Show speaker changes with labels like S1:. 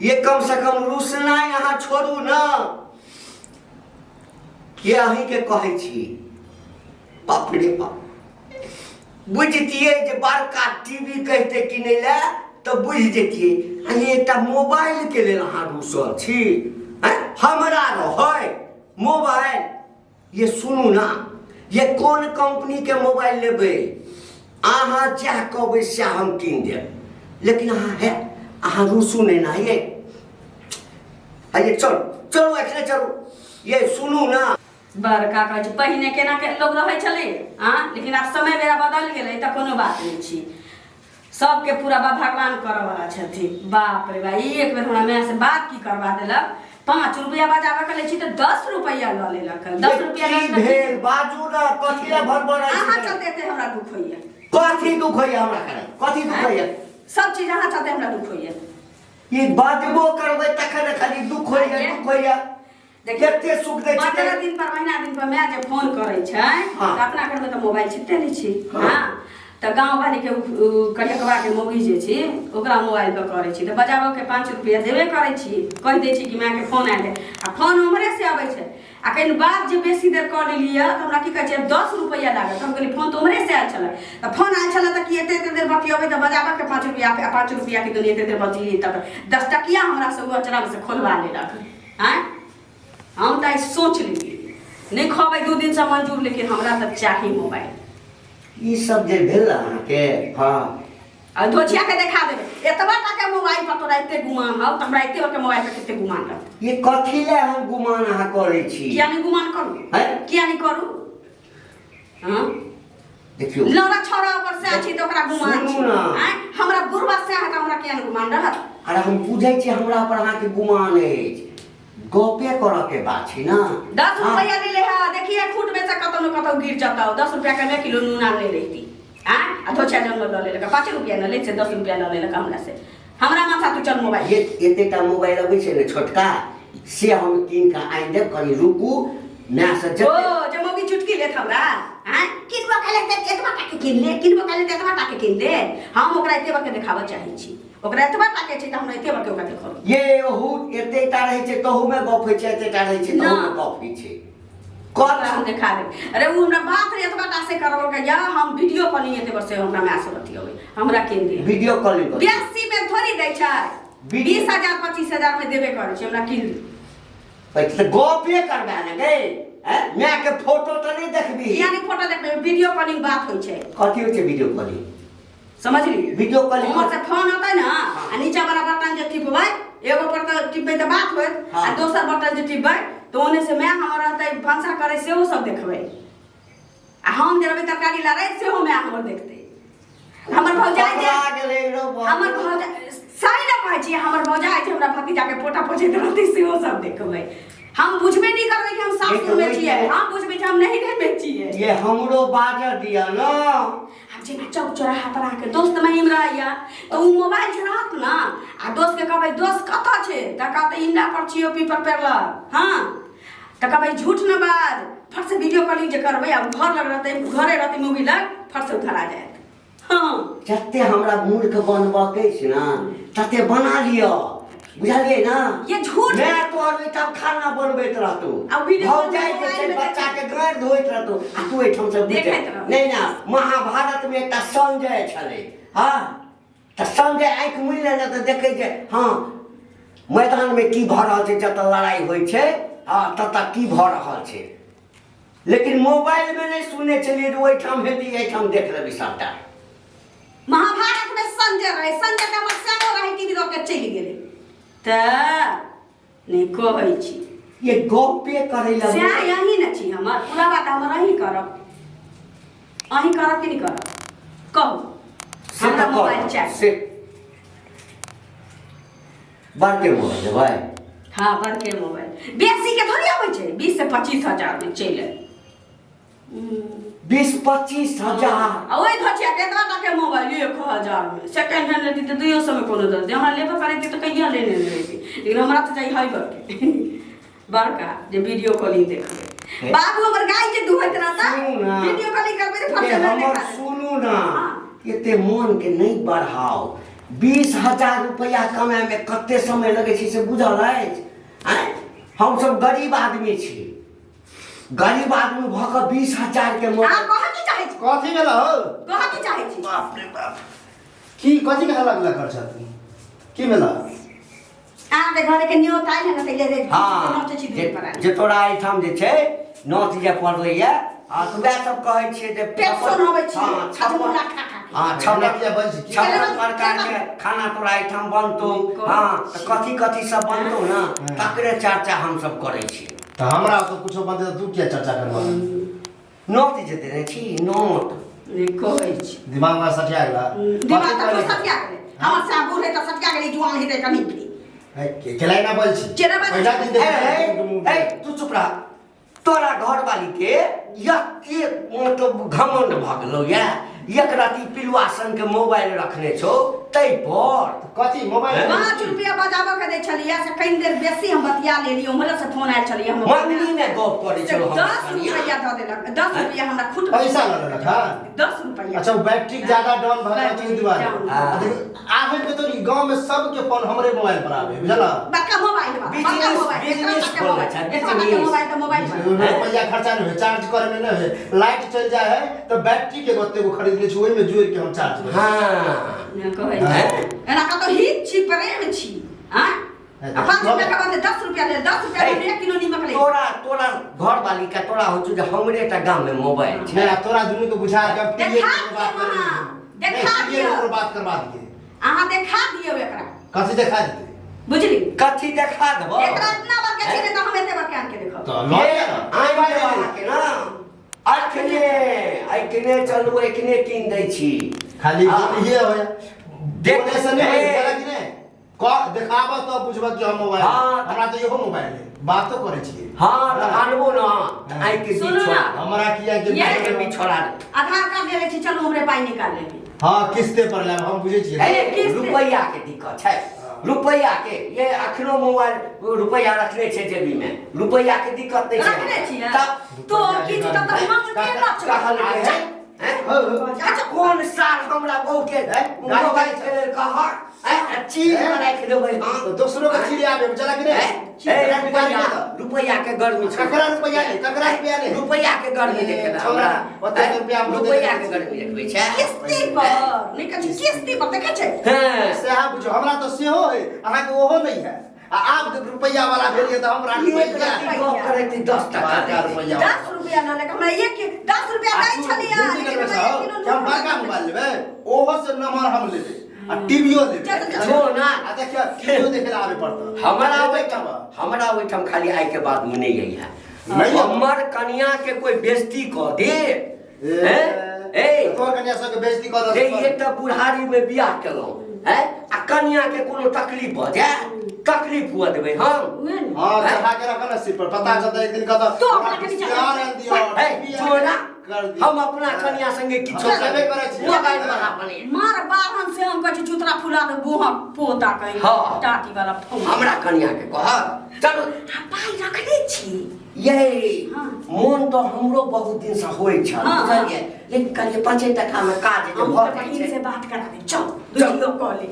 S1: ये कम से कम रुसना यहाँ छोड़ू ना। ये अहीं के कहे छी बाप रे बाप बुझतिए जे बड़का टीवी कहते किने ले तो बुझ जतिए अहीं एक मोबाइल के लेल अहाँ रुसल छी। हमरा रहे मोबाइल ये सुनू ना ये कौन कंपनी के मोबाइल लेबे अहाँ चाह कहबै से हम कीन देब लेकिन अहाँ है अहाँ रुसू नहीं ना ये आइए चलो चलो ऐसे चलो ये सुनू ना
S2: बड़का कहे छै पहिने केना के लोग रहे छले हां लेकिन अब समय बेरा बदल गेलै त कोनो बात नहीं छी सबके पूरा भगवान करऽ वाला छथिन। बाप रे भाई एक बेर हमरा माय से बात की करवा देलक 5 रुपया बजाबे के ले छी त 10 रुपया ल लेलक 10 रुपया
S1: की भेल बाजू ना कथिया भरभर
S2: अहाँ चलते थे हमरा दुख होइए
S1: कथी दुख होइए हमरा करे कथी दुख होइए
S2: सब चीज अहाँ चलते हमरा दुख होइए
S1: ये बाजबो करबै तखन खाली दुख होइए देखते सुख दे छी
S2: 15 दिन पर महीना दिन पर मैं जे फोन करे छै त अपना घर में त मोबाइल छिते नहीं छी हां त गांव वाली के करियकवा के मोगी जे छी ओकरा मोबाइल पर करे छी त बजाबो के 5 रुपया देबे करे छी कह दे छी कि मां के फोन आले आ फोन हमरे से आबै छै आ कहीं बात जे बेसी देर कर लिया त हमरा की कहै छै 10 रुपया लागत हम कहली फोन तो हमरे से आयल छले त फोन आयल छले त कि एते देर बतियबै त बजाबो के 5 रुपया के देली एते देर बतियली तब 10 टकिया हमरा से अचरा में से खोलवा लेलक हैं हम त सोच लेली नहीं खबै 2 दिन से मंजूर लेकिन हमरा त चाही मोबाइल
S1: ई सब जे भेल अहाँ के हां
S2: आ धोचिया के देखा देबे एतबा टा के मोबाइल पर तोरा एते गुमान हौ हमरा एते के मोबाइल पर केते गुमान रह
S1: ये कथी ले हम गुमान अहाँ करे छी
S2: किया नहीं गुमान करू
S1: हैं
S2: किया नहीं करू हां
S1: देखियो
S2: लड़ा छोरा ऊपर से आछी त ओकरा गुमान छी हैं हमरा बुरबा से अहाँ हमरा किया नहीं गुमान रहत
S1: अरे हम बुझै छी हमरा पर अहाँ के गुमान अछि गोपे करऽ के बात छी ना
S2: 10 रुपया ले हा देखिए फुट में से कतौ न कतौ गिर जाता 10 रुपया के में किलो नून ले रही हां आ धोछा जन ल ले लगा 5 रुपया न ले से 10 रुपया ल ले लगा हमरा से हमरा माथा तू चल मोबाइल
S1: ये एतेटा मोबाइल अबै छै ने छोटका से हम कीन के आइन देब कनी रुकू ना से
S2: ओ जे मोगी चुटकी लेत हमरा हैं किनबो काले एतबा टाके किन ले किनबो काले एतबा टाके किन ले हम ओकरा एतबा के देखाबो चाहि छी ओकरा एतबा टाके छै त हमरा एतबा के ओकरा देखो
S1: ये ओहू एतेटा रहै छै तहू में गप होइ छै एतेटा रहै छै तहू में गप होइ छै
S2: कल हम देखा दे अरे वो हमरा बात रे एतबा टा से करबो के या हम वीडियो कॉलिंग एते बस से हमरा में से बतियबै हमरा किन दे
S1: वीडियो कॉलिंग
S2: 82 में थोड़ी दै छै 20000 25000 में देबे करै छै हमरा किन दे
S1: पैसा गपे करबा ने गे हैं मैं के फोटो तो नहीं देखबी
S2: यानी फोटो देखबे वीडियो कॉलिंग बात होय छै
S1: कथि होय छै वीडियो कॉलिंग
S2: समझ ली
S1: वीडियो कॉलिंग
S2: हमर से फोन होतै ना आ नीचा वाला बटन जे टिपबै एगो पर त टिपबै त बात होत आ दोसर बटन जे टिपबै तो ओने से मैं हमर रहतै भाषा करे से वो सब देखबै आ हम जे रहबै तरकारी लारै से हो मैं हमर देखतै हमर भौजाई जे हमर भौजाई सही ना कहै छी हमर भौजाई जे हमरा भतीजा के फोटो पोछैत रहतै से वो सब देखबै हम बुझबे नहीं करबै कि हम सासुर में छियै हम बुझबे कि हम नहीं रहबे छियै
S1: ये हमरो बाजा दिया ना
S2: हम जे चौक चौराहा पर आके दोस्त महिम रहैया तो उ मोबाइल चलात ना आ दोस्त के कहबै दोस्त कत छै त कहतै इंडा पर छियो पीपर पेरला हां त कहबै झूठ न बाज फट से वीडियो कॉलिंग जे करबै आ घर लग रहतै घरे रहतै मूवी लग फट से उधर आ जायत हां
S1: जत्ते हमरा मूर्ख बनबा के छै ना तते बना लियो बुझलिए ना
S2: ये झूठ
S1: मैं तो और तब खाना बनबैत रहतो भौजाई के छै बच्चा के घर धोइत रहतो आ तू एठम से बुझे नहीं ना महाभारत में एकटा संजय छले हां त संजय आंख मुइले ना त देखै छै हां मैदान में की भ रहल छै जत लड़ाई होय छै हां तत की भ रहल छै लेकिन मोबाइल में नहीं सुने चलिए ओइ ठाम हेती एइ ठाम देख लेबी सबटा
S2: महाभारत में संजय रहे संजय के मसालो रहे टीवी रोक के चली गेले त नहीं कहै छी
S1: ये गपे करे ला
S2: से यही न छी हमर पूरा बात हम रही करब अही करब कि नहीं करब कहू हमरा मोबाइल चाहिए
S1: से बड़के मोबाइल देबै
S2: हां बड़के मोबाइल बेसी के थोड़ी आबै छै 20 से 25000 में चले
S1: 20-25 हजार
S2: आ ओइ धचिया केतना तक के मोबाइल 1000 में सेकंड हैंड लेती त 200 में कोनो दे हमरा लेबे करे त कहिया लेने रही लेकिन हमरा त चाहिए हाई बड़के बड़का जे वीडियो कॉलिंग देखबे बाबू हमर गाय जे दुहत रहता वीडियो कॉलिंग करबे त फट से
S1: हमर सुनू ना एते मन के नहीं बढ़ाओ 20,000 रुपया कमाए में कते समय लगे छै से बुझल अछि? हम सब गरीब आदमी छी, गरीब आदमी भऽ कऽ 20,000 के
S2: अहाँ कहाँ की चाहै छी?
S3: कथी भेल हो?
S2: कहाँ की चाहै छी?
S3: बाप रे बाप, की कथी के हल्ला गुल्ला कर छथि? की भेल?
S2: अहाँके घरे के न्योत आयल है न तैले रे नोट छी दूर पर
S1: जे तोरा एहिठाम जे छै नोत जे पड़लैया आ तू वएह सब कहै छियै जे
S2: पेंशन होबै छी।
S1: हाँ,
S2: छपरा खा खा
S1: हाँ,
S3: छपरा किया बन छी?
S1: छप्पन प्रकार के खाना तोरा एहिठाम बनतौ। हाँ, तऽ कथी कथी सब बनतौ ना तकरे चर्चा हम सब करै छियै।
S3: तो हमरा तो कुछो बनते तो तू क्या चर्चा करबा?
S1: नोत जे देने छी नोत
S2: कहै छी
S3: दिमाग में सटिया गेला?
S2: दिमाग तो सटिया गेलै। हमर से बूढ़ है त सटिया गेलै, जुआन हेतै कनी के
S3: केलाई ना बोल छी।
S2: केना बात?
S3: पहिला दिन देख
S1: ए तू चुप रह। तोरा घरवाली के यत्ते मतलब घमंड भ गेलौ या एक राती पिलुआ सन के मोबाइल रखने छौ तै पर
S3: कथी मोबाइल
S2: 5 रुपया बजाबऽ के दै छलियै से कहीं देर बेसी हम बतिया लेलियै। हमरा से फोन आयल छलियै हम
S1: मम्मी ने गप करे छौ
S2: 10 रुपया दऽ देलक। 10 रुपया हमरा खुद
S3: पैसा लऽ लेलक? हां
S2: 10 रुपया।
S3: अच्छा, वो बैटरी ज्यादा डाउन भ गया तो दुआरे आवे के तो गांव में सबके फोन हमरे मोबाइल पर आवे, बुझला?
S2: बक्का मोबाइल बा
S1: बिजनेस खोला छै,
S2: मोबाइल तो मोबाइल
S3: रुपया खर्चा नहीं है, चार्ज करे में नहीं है। लाइट चल जाए है तो बैटरी के गोते को खरीद ले छी, ओइ में जोड़ के हम चार्ज करै।
S1: हां
S2: ने कहै छै एना का तो हित छी, प्रेम छी। हां 5 रुपया के बदले 10 रुपया ले, 10 रुपया में 1 किलो नीमक ले।
S1: तोरा घर वाली का तोरा हो जो हमरे टा गांव में मोबाइल छै।
S3: मैं तोरा दुनू के बुझा के
S2: देखा दियो
S3: बात करवा दिए।
S2: अहाँ देखा दियो एकरा।
S3: कथी देखा दे?
S2: बुझली?
S1: कथी देखा देबो?
S2: एकरा इतना बार के छी त हम एते बार के आन के देखब।
S3: तो लॉ
S1: आइ वाला के ना अखने चलू अखने कीन दै छी।
S3: खाली ये होय
S1: देख
S3: से नहीं होय कि नहीं क देखाबा तो बुझबा कि हम मोबाइल हमरा तो इहो मोबाइल है, बात तो करे छी।
S1: हां त आनबो ना आइ के बीच
S2: सुनू ना,
S3: हमरा किया के
S1: आइ के बीच छोड़ा
S2: आधार कार्ड ले ले छी, चलू हमरे पाई निकाल लेबे।
S3: हां किस्ते पर ले हम बुझे छी।
S1: रुपया के दिक्कत छै, रुपया के ये अखनो मोबाइल रुपया रखने छे जेबी में, रुपया के दिक्कत नहीं
S2: रखने
S1: छै।
S2: छी तो की त मांगते न
S1: कहल अच्छा कौन साल हमरा बहू के मोबाइल के कहा चीज राख देबै हां
S3: तो दूसरों का चीज आवे चला कि नहीं?
S1: रुपया के गर्मी छै।
S3: ककरा रुपया नहीं
S1: रुपया के गर्मी देखे ना
S3: छोरा ओते रुपया
S1: रुपया के गर्मी देखबै छै
S2: किस्ती पर नहीं कछि किस्ती पर देखे छै।
S1: हां
S3: से हा बुझो हमरा तो सेहो है, अहाँ के ओहो नहीं है। आप रुपया वाला भेलिए तो हमरा रुपया
S1: करे 10 टका
S3: रुपया
S2: 10 रुपया न लेके हमरा 10 रुपया दै छलिया
S3: हम बड़का मोबाइल लेबै ओहो से नंबर हम लेबै आ टीवीओ लेबै।
S1: जो ना
S3: आ देखियो टीवीओ देखे आवे पड़ता
S1: हमरा ओइठम खाली आइ के बाद में नहीं है।
S3: नहीं
S1: हमर कन्या के कोई बेइज्जती क दे
S3: तोर कन्या सब के बेइज्जती क दे
S1: ये त बुढ़ारी में बियाह केलौ है आ कन्या के कोनो तकलीफ भ जाए तकलीफ हुआ देबै हम।
S3: हां चढ़ा के रखना सिर पर, पता चलता एक दिन का
S2: तो अपना के
S3: दियो हम
S1: अपना कन्या संगे किछो
S3: करबे करै छी।
S1: मोबाइल वाला बने
S2: मार बाहन से हम कछि चुतरा फुला दे गोहा पोता कहि
S1: हाँ।
S2: टाटी वाला फोन
S1: हमरा कन्या के कह चलो
S2: पाई रखने छी।
S1: ये
S2: हाँ।
S1: मोन तो हमरो बहुत दिन से होय छ
S2: हाँ।
S1: बुझलिए, लेकिन कहिए 5 टका में काज जे भ
S2: हम
S1: जाय
S2: बहिन
S1: छै
S2: से बात करा दे, चल वीडियो कॉल ले